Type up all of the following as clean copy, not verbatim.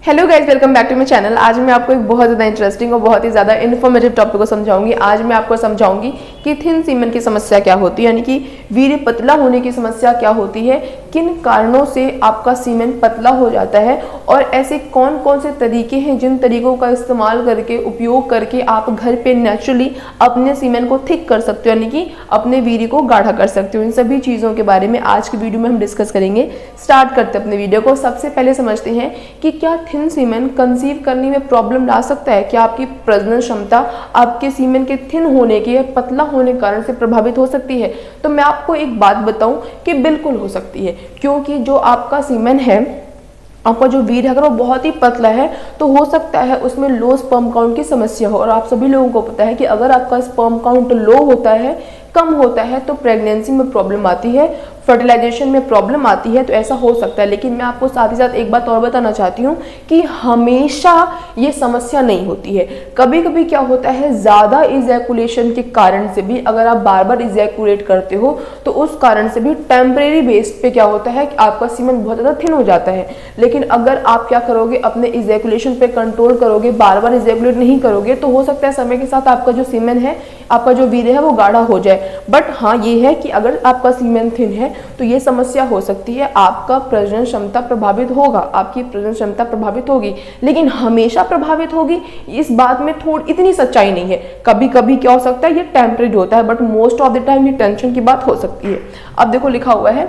Hello guys, welcome back to my channel. आज मैं आपको एक बहुत ज़्यादा इंटरेस्टिंग और बहुत ही ज़्यादा इन्फॉर्मेटिव टॉपिक को समझाऊंगी। आज मैं आपको समझाऊंगी कि थिन सीमेन की समस्या क्या होती है, यानी कि वीर्य पतला होने की समस्या क्या होती है, किन कारणों से आपका सीमेन पतला हो जाता है और ऐसे कौन कौन से तरीके हैं जिन तरीकों का इस्तेमाल करके उपयोग करके आप घर पे नेचुरली अपने सीमेन को थिक कर सकते हो, यानी कि अपने वीर्य को गाढ़ा कर सकते हो। इन सभी चीज़ों के बारे में आज की वीडियो में हम डिस्कस करेंगे। स्टार्ट करते हैं अपने वीडियो को। सबसे पहले समझते हैं कि क्या थिन सीमेन कंसीव करने में प्रॉब्लम ला सकता है। क्या आपकी प्रजनन क्षमता आपके सीमेन के थिन होने के या पतला होने के कारण से प्रभावित हो सकती है? तो मैं आपको एक बात बताऊं कि बिल्कुल हो सकती है, क्योंकि जो आपका सीमेन है, आपका जो वीर्य है, अगर वो बहुत ही पतला है तो हो सकता है उसमें लो स्पर्म काउंट की समस्या हो। और आप सभी लोगों को पता है कि अगर आपका स्पर्म काउंट लो होता है, कम होता है, तो प्रेगनेंसी में प्रॉब्लम आती है, फर्टिलाइजेशन में प्रॉब्लम आती है। तो ऐसा हो सकता है। लेकिन मैं आपको साथ ही साथ एक बात और बताना चाहती हूँ कि हमेशा ये समस्या नहीं होती है। कभी कभी क्या होता है, ज़्यादा इजैकुलेशन के कारण से भी, अगर आप बार बार इजैकुलेट करते हो तो उस कारण से भी टेम्परेरी बेस पे क्या होता है कि आपका सीमेन बहुत ज़्यादा थिन हो जाता है। लेकिन अगर आप क्या करोगे, अपने इजैकुलेशन पे कंट्रोल करोगे, बार बार इजैकुलेट नहीं करोगे, तो हो सकता है समय के साथ आपका जो सीमेन है, आपका जो वीर्य है, वो गाढ़ा हो जाए। बट हाँ, ये है कि अगर आपका सीमेन थिन है तो ये समस्या हो सकती है, आपका प्रजनन क्षमता प्रभावित होगा, आपकी प्रजनन क्षमता प्रभावित होगी। लेकिन हमेशा प्रभावित होगी, इस बात में थोड़ी इतनी सच्चाई नहीं है। कभी कभी क्या हो सकता है, ये टेम्परेरी होता है, but most of the time ये टेंशन की बात हो सकती है। अब देखो, लिखा हुआ है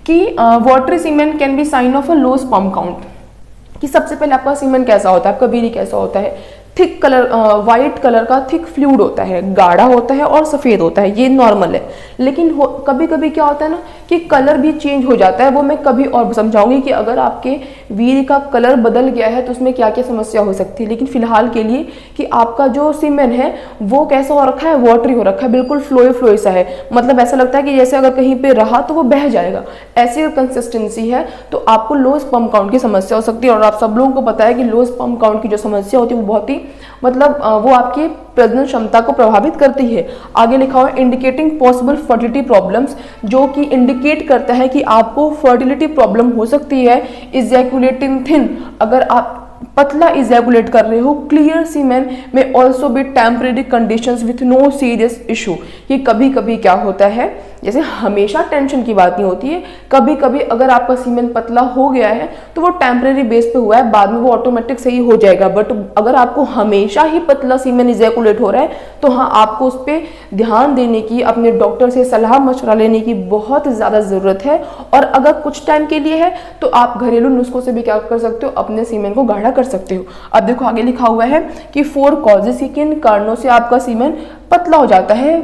कि watery semen can be sign of a low sperm count. कि सबसे पहले आपका सीमेन कैसा होता है, आपका वीर्य कैसा होता है, थिक कलर, वाइट कलर का थिक फ्लूइड होता है, गाढ़ा होता है और सफ़ेद होता है, ये नॉर्मल है। लेकिन कभी कभी क्या होता है ना कि कलर भी चेंज हो जाता है। वो मैं कभी और समझाऊंगी कि अगर आपके वीर्य का कलर बदल गया है तो उसमें क्या क्या समस्या हो सकती है। लेकिन फिलहाल के लिए कि आपका जो सीमेन है वो कैसा हो रखा है, वाटरी हो रखा है, बिल्कुल फ्लोई सा है। मतलब ऐसा लगता है कि जैसे अगर कहीं पे रहा तो वो बह जाएगा, ऐसी कंसिस्टेंसी है। तो आपको लो स्पर्म काउंट की समस्या हो सकती है। और आप सब लोगों को पता है कि लो स्पर्म काउंट की जो समस्या होती है वो बहुत ही वो आपकी प्रजनन क्षमता को प्रभावित करती है। आगे लिखा हुआ है इंडिकेटिंग पॉसिबल फर्टिलिटी प्रॉब्लम्स, जो कि इंडिकेट करता है कि आपको फर्टिलिटी प्रॉब्लम हो सकती है। इजैकुलेटिंग थिन, अगर आप पतला इजैकुलेट कर रहे हो। क्लियर सीमेन में also be temporary conditions with no serious issue. कि कभी कभी क्या होता है, जैसे हमेशा टेंशन की बात नहीं होती है, कभी कभी अगर आपका सीमेन पतला हो गया है तो वो टेम्परेरी बेस पे हुआ है, बाद में वो ऑटोमेटिक सही हो जाएगा। बट अगर आपको हमेशा ही पतला सीमेन इजैकुलेट हो रहा है तो हाँ, आपको उस पर ध्यान देने की, अपने डॉक्टर से सलाह मशवरा लेने की बहुत ज़्यादा ज़रूरत है। और अगर कुछ टाइम के लिए है तो आप घरेलू नुस्खों से भी क्या कर सकते हो, अपने सीमेन को गाढ़ा कर सकते हो। अब देखो, आगे लिखा हुआ है कि 4 कॉजेस, किन कारणों से आपका सीमेन पतला हो जाता है,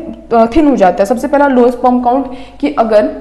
थिन हो जाता है। सबसे पहला लो स्पर्म काउंट, कि अगर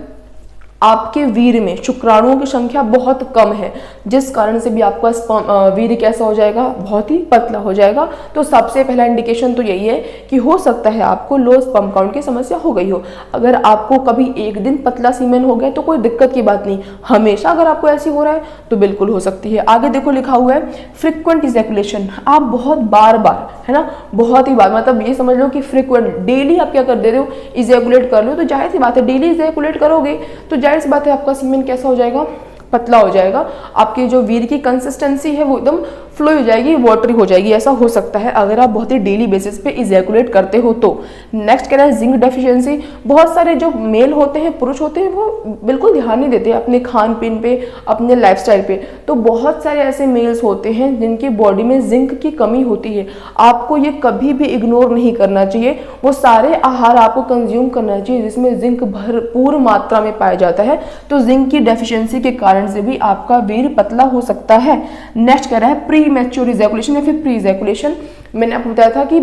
आपके वीर्य में शुक्राणुओं की संख्या बहुत कम है, जिस कारण से भी आपका वीर्य कैसा हो जाएगा, बहुत ही पतला हो जाएगा। तो सबसे पहला इंडिकेशन तो यही है कि हो सकता है आपको लो स्पर्म काउंट की समस्या हो गई हो। अगर आपको कभी एक दिन पतला सीमेन हो गया तो कोई दिक्कत की बात नहीं, हमेशा अगर आपको ऐसी हो रहा है तो बिल्कुल हो सकती है। आगे देखो, लिखा हुआ है फ्रिक्वेंट इजैकुलेशन, आप बहुत बार बार, है ना, बहुत ही बार, मतलब ये समझ लो कि फ्रिक्वेंट, डेली आप क्या कर दे रहे हो, इजैकुलेट कर लो। तो जाहिर सी बात है, डेली इजैकुलेट करोगे तो जाहिर सी बात है आपका सीमेन कैसा हो जाएगा, पतला हो जाएगा। आपकी जो वीर्य की कंसिस्टेंसी है वो एकदम फ्लो हो जाएगी, वाटरी हो जाएगी। ऐसा हो सकता है अगर आप बहुत ही डेली बेसिस पे इजैकुलेट करते हो तो। नेक्स्ट कह रहा है जिंक डेफिशिएंसी। बहुत सारे जो मेल होते हैं, पुरुष होते हैं, वो बिल्कुल ध्यान नहीं देते अपने खान पीन पे, अपने लाइफस्टाइल पे। तो बहुत सारे ऐसे मेल्स होते हैं जिनकी बॉडी में जिंक की कमी होती है। आपको ये कभी भी इग्नोर नहीं करना चाहिए। वो सारे आहार आपको कंज्यूम करना चाहिए जिसमें जिंक भरपूर मात्रा में पाया जाता है। तो जिंक की डेफिशिएंसी के कारण से भी आपका वीर्य पतला हो सकता है। नेक्स्ट कह रहा है प्री मैच्योर इजैकुलेशन या फिर प्री इजैकुलेशन। मैंने आपको बताया था कि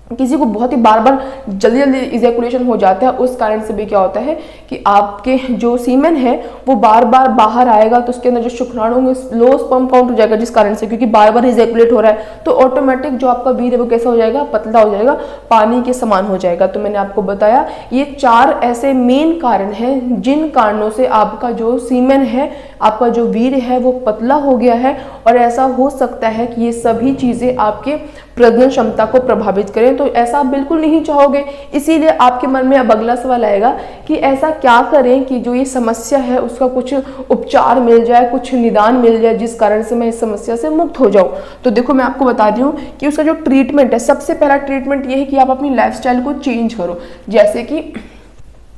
किसी को बहुत ही बार बार जल्दी जल्दी इजैकुलेशन हो जाता है, उस कारण से भी क्या होता है कि आपके जो सीमेन है वो बार बार बाहर आएगा, तो उसके अंदर जो शुक्राणु होंगे लो स्पर्म काउंट हो जाएगा, जिस कारण से, क्योंकि बार बार इजैकुलेट हो रहा है, तो ऑटोमेटिक जो आपका वीर्य है वो कैसा हो जाएगा, पतला हो जाएगा, पानी के समान हो जाएगा। तो मैंने आपको बताया ये 4 ऐसे मेन कारण हैं जिन कारणों से आपका जो सीमेन है, आपका जो वीर्य है वो पतला हो गया है। और ऐसा हो सकता है कि ये सभी चीज़ें आपके प्रजनन क्षमता को प्रभावित करें, तो ऐसा आप बिल्कुल नहीं चाहोगे। इसीलिए आपके मन में अब अगला सवाल आएगा कि ऐसा क्या करें कि जो ये समस्या है उसका कुछ उपचार मिल जाए, कुछ निदान मिल जाए, जिस कारण से मैं इस समस्या से मुक्त हो जाऊं। तो देखो मैं आपको बता रही हूँ कि उसका जो ट्रीटमेंट है, सबसे पहला ट्रीटमेंट ये है कि आप अपनी लाइफस्टाइल को चेंज करो। जैसे कि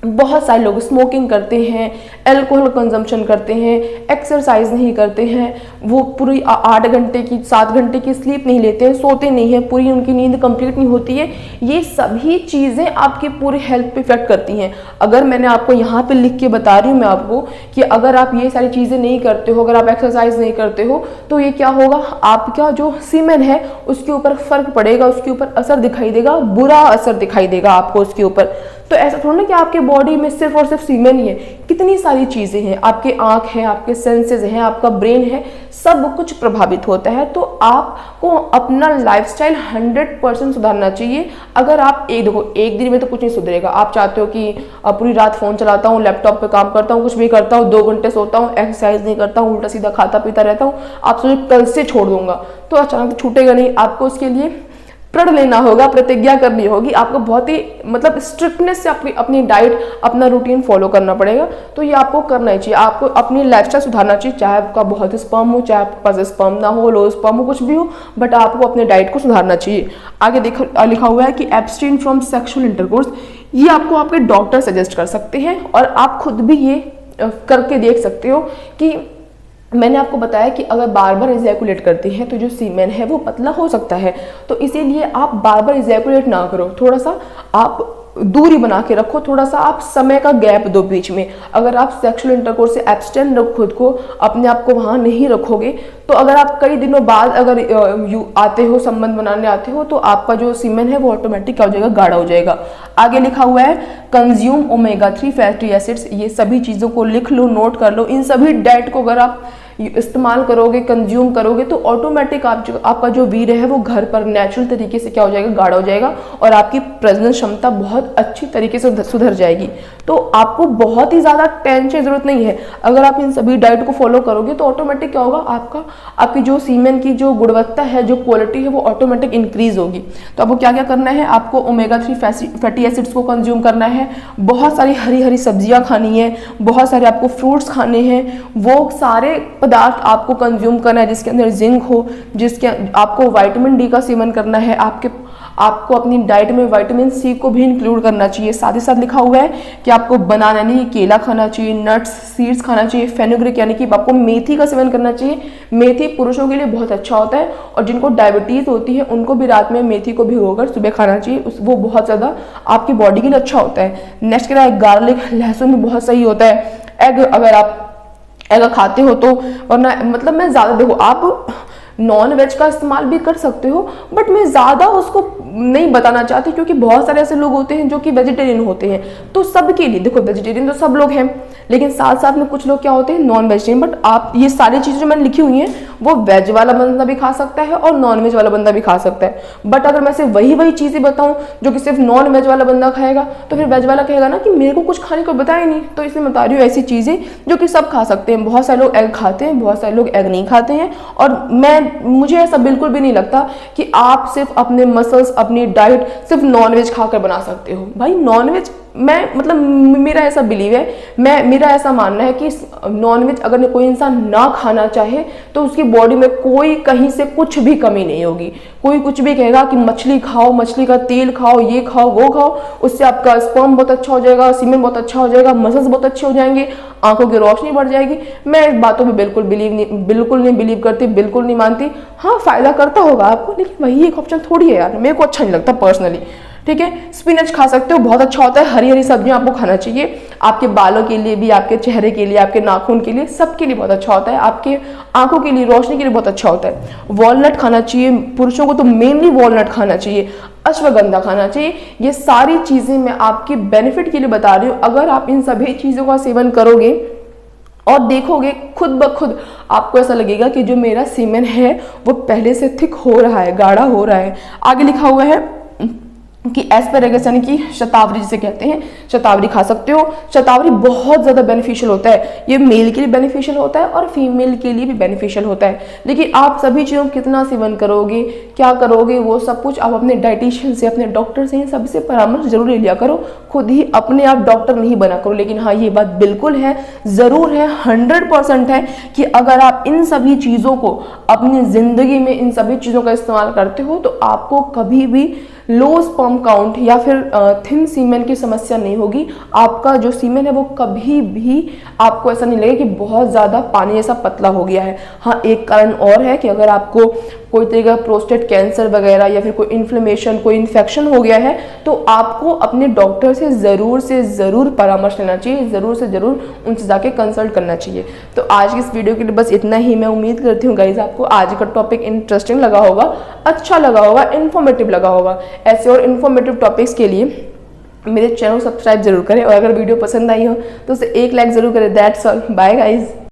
बहुत सारे लोग स्मोकिंग करते हैं, अल्कोहल कंजम्पशन करते हैं, एक्सरसाइज नहीं करते हैं, वो पूरी 8 घंटे की 7 घंटे की स्लीप नहीं लेते हैं, सोते नहीं हैं, पूरी उनकी नींद कंप्लीट नहीं होती है। ये सभी चीज़ें आपकी पूरी हेल्थ पे इफेक्ट करती हैं। अगर मैंने आपको यहाँ पे लिख के बता रही हूँ मैं आपको कि अगर आप ये सारी चीज़ें नहीं करते हो, अगर आप एक्सरसाइज नहीं करते हो, तो ये क्या होगा, आपका जो सीमेन है उसके ऊपर फर्क पड़ेगा, उसके ऊपर असर दिखाई देगा, बुरा असर दिखाई देगा आपको उसके ऊपर। तो ऐसा थोड़ा ना कि आपके बॉडी में सिर्फ और सिर्फ सीमेन ही है, कितनी सारी चीज़ें हैं, आपके आँख है, आपके सेंसेस हैं, आपका ब्रेन है, सब कुछ प्रभावित होता है। तो आपको अपना लाइफस्टाइल 100% सुधारना चाहिए। अगर आप देखो एक दिन में तो कुछ नहीं सुधरेगा। आप चाहते हो कि पूरी रात फ़ोन चलाता हूँ, लैपटॉप पे काम करता हूँ, कुछ भी करता हूँ, 2 घंटे सोता हूँ, एक्सरसाइज नहीं करता हूँ, उल्टा सीधा खाता पीता रहता हूँ, आप सोचो कल से छोड़ दूंगा, तो अचानक तो छूटेगा नहीं। आपको उसके लिए प्रण लेना होगा, प्रतिज्ञा करनी होगी, आपको बहुत ही मतलब स्ट्रिक्टनेस से अपनी डाइट, अपना रूटीन फॉलो करना पड़ेगा। तो ये आपको करना ही चाहिए। आपको अपनी लाइफस्टाइल सुधारना चाहिए, चाहे आपका बहुत स्पर्म हो, चाहे आपके पास स्पर्म ना हो, लो स्पर्म हो, कुछ भी हो, बट आपको अपने डाइट को सुधारना चाहिए। आगे लिखा हुआ है कि एब्सटेन फ्रॉम सेक्सुअल इंटरकोर्स। ये आपको आपके डॉक्टर सजेस्ट कर सकते हैं और आप खुद भी ये करके देख सकते हो कि मैंने आपको बताया कि अगर बार बार इजैकुलेट करती है तो जो सीमेन है वो पतला हो सकता है। तो इसीलिए आप बार बार इजैकुलेट ना करो, थोड़ा सा आप दूरी बना के रखो, थोड़ा सा आप समय का गैप दो बीच में। अगर आप सेक्सुअल इंटरकोर्स से एब्सटेन रखो, खुद को अपने आप को वहाँ नहीं रखोगे, तो अगर आप कई दिनों बाद अगर आते हो, संबंध बनाने आते हो, तो आपका जो सीमेन है वो ऑटोमेटिक क्या हो जाएगा, गाढ़ा हो जाएगा। आगे लिखा हुआ है कंज्यूम ओमेगा 3 फैटी एसिड्स। ये सभी चीज़ों को लिख लो, नोट कर लो। इन सभी डाइट को अगर आप इस्तेमाल करोगे, कंज्यूम करोगे, तो ऑटोमेटिक आपका जो वीर्य है वो घर पर नेचुरल तरीके से क्या हो जाएगा, गाढ़ा हो जाएगा और आपकी प्रजनन क्षमता बहुत अच्छी तरीके से सुधर जाएगी। तो आपको बहुत ही ज़्यादा टेंशन की जरूरत नहीं है। अगर आप इन सभी डाइट को फॉलो करोगे तो ऑटोमेटिक क्या होगा, आपकी जो सीमेन की जो गुणवत्ता है, जो क्वालिटी है, वो ऑटोमेटिक इंक्रीज होगी। तो आपको क्या क्या करना है, आपको ओमेगा 3 फैटी एसिड्स को कंज्यूम करना है, बहुत सारी हरी हरी सब्जियां खानी है, बहुत सारे आपको फ्रूट्स खाने हैं, वो सारे पदार्थ आपको कंज्यूम करना है जिसके अंदर जिंक हो, जिसके आपको विटामिन डी का सेवन करना है, आपको अपनी डाइट में विटामिन सी को भी इंक्लूड करना चाहिए। साथ ही साथ लिखा हुआ है कि आपको बनाना यानी केला खाना चाहिए, नट्स सीड्स खाना चाहिए, फेनुग्रीक यानी कि आपको मेथी का सेवन करना चाहिए। मेथी पुरुषों के लिए बहुत अच्छा होता है और जिनको डायबिटीज़ होती है उनको भी रात में मेथी को भिगोकर सुबह खाना चाहिए, वो बहुत ज़्यादा आपकी बॉडी के लिए अच्छा होता है। नेक्स्ट क्या है, गार्लिक, लहसुन भी बहुत सही होता है। एग, अगर आप एग खाते हो तो, वरना मतलब मैं ज़्यादा, देखो आप नॉन वेज का इस्तेमाल भी कर सकते हो, बट मैं ज़्यादा उसको नहीं बताना चाहती क्योंकि बहुत सारे ऐसे लोग होते हैं जो कि वेजिटेरियन होते हैं। तो सबके लिए देखो, वेजिटेरियन तो सब लोग हैं, लेकिन साथ साथ में कुछ लोग क्या होते हैं, नॉन वेजिटेरियन। बट आप ये सारी चीज़ें जो मैंने लिखी हुई हैं वो वेज वाला बंदा भी खा सकता है और नॉन वेज वाला बंदा भी खा सकता है। बट अगर मैं सिर्फ वही चीज़ें बताऊँ जो कि सिर्फ नॉन वेज वाला बंदा खाएगा, तो फिर वेज वाला कहेगा ना कि मेरे को कुछ खाने को बताया नहीं। तो इसलिए मैं बता रही हूँ ऐसी चीज़ें जो कि सब खा सकते हैं। बहुत सारे लोग एग खाते हैं, बहुत सारे लोग एग नहीं खाते हैं, और मुझे ऐसा बिल्कुल भी नहीं लगता कि आप सिर्फ अपने मसल्स, अपनी डाइट सिर्फ नॉनवेज खाकर बना सकते हो। भाई नॉनवेज, मैं मतलब मेरा ऐसा बिलीव है, मेरा ऐसा मानना है कि नॉनवेज अगर कोई इंसान ना खाना चाहे तो उसकी बॉडी में कोई कहीं से कुछ भी कमी नहीं होगी। कोई कुछ भी कहेगा कि मछली खाओ, मछली का तेल खाओ, ये खाओ, वो खाओ, उससे आपका स्पर्म बहुत अच्छा हो जाएगा, सीमेन बहुत अच्छा हो जाएगा, मसल्स बहुत अच्छे हो जाएंगे, आंखों की रोशनी बढ़ जाएगी। मैं इस बातों में बिल्कुल नहीं बिलीव करती, बिल्कुल नहीं मानती। हाँ, फायदा करता होगा आपको, लेकिन वही एक ऑप्शन थोड़ी है यार, मेरे को अच्छा नहीं लगता पर्सनली। ठीक है, स्पिनच खा सकते हो, बहुत अच्छा होता है। हरी हरी सब्जियां आपको खाना चाहिए, आपके बालों के लिए भी, आपके चेहरे के लिए, आपके नाखून के लिए, सबके लिए बहुत अच्छा होता है। आपके आंखों के लिए, रोशनी के लिए बहुत अच्छा होता है। वॉलनट खाना चाहिए, पुरुषों को तो मेनली वॉलनट खाना चाहिए, अश्वगंधा खाना चाहिए। ये सारी चीजें मैं आपके बेनिफिट के लिए बता रही हूँ। अगर आप इन सभी चीजों का सेवन करोगे और देखोगे, खुद ब खुद आपको ऐसा लगेगा कि जो मेरा सीमेन है वो पहले से थिक हो रहा है, गाढ़ा हो रहा है। आगे लिखा हुआ है कि एस्पैरागस यानी कि शतावरी जिसे कहते हैं, शतावरी खा सकते हो। शतावरी बहुत ज़्यादा बेनिफिशियल होता है, ये मेल के लिए बेनिफिशियल होता है और फीमेल के लिए भी बेनिफिशियल होता है। लेकिन आप सभी चीज़ों को कितना सेवन करोगे, क्या करोगे, वो सब कुछ आप अपने डाइटिशियन से, अपने डॉक्टर से, सबसे परामर्श जरूर ले लिया करो। खुद ही अपने आप डॉक्टर नहीं बना करो। लेकिन हाँ, ये बात बिल्कुल है, ज़रूर है, 100% है कि अगर आप इन सभी चीज़ों को अपनी ज़िंदगी में, इन सभी चीज़ों का इस्तेमाल करते हो तो आपको कभी भी लो स्पर्म काउंट या फिर थिन सीमेन की समस्या नहीं होगी। आपका जो सीमेन है वो कभी भी आपको ऐसा नहीं लगेगा कि बहुत ज़्यादा पानी जैसा पतला हो गया है। हाँ, एक कारण और है कि अगर आपको कोई तरीका प्रोस्टेट कैंसर वगैरह या फिर कोई इन्फ्लेमेशन, कोई इन्फेक्शन हो गया है तो आपको अपने डॉक्टर से ज़रूर परामर्श लेना चाहिए, ज़रूर से ज़रूर उनसे जाके कंसल्ट करना चाहिए। तो आज की इस वीडियो के लिए बस इतना ही। मैं उम्मीद करती हूँ गाइज आपको आज का टॉपिक इंटरेस्टिंग लगा होगा, अच्छा लगा होगा, इन्फॉर्मेटिव लगा होगा। ऐसे और इन्फॉर्मेटिव टॉपिक्स के लिए मेरे चैनल सब्सक्राइब जरूर करें और अगर वीडियो पसंद आई हो तो उसे एक लाइक जरूर करें। That's all, bye guys.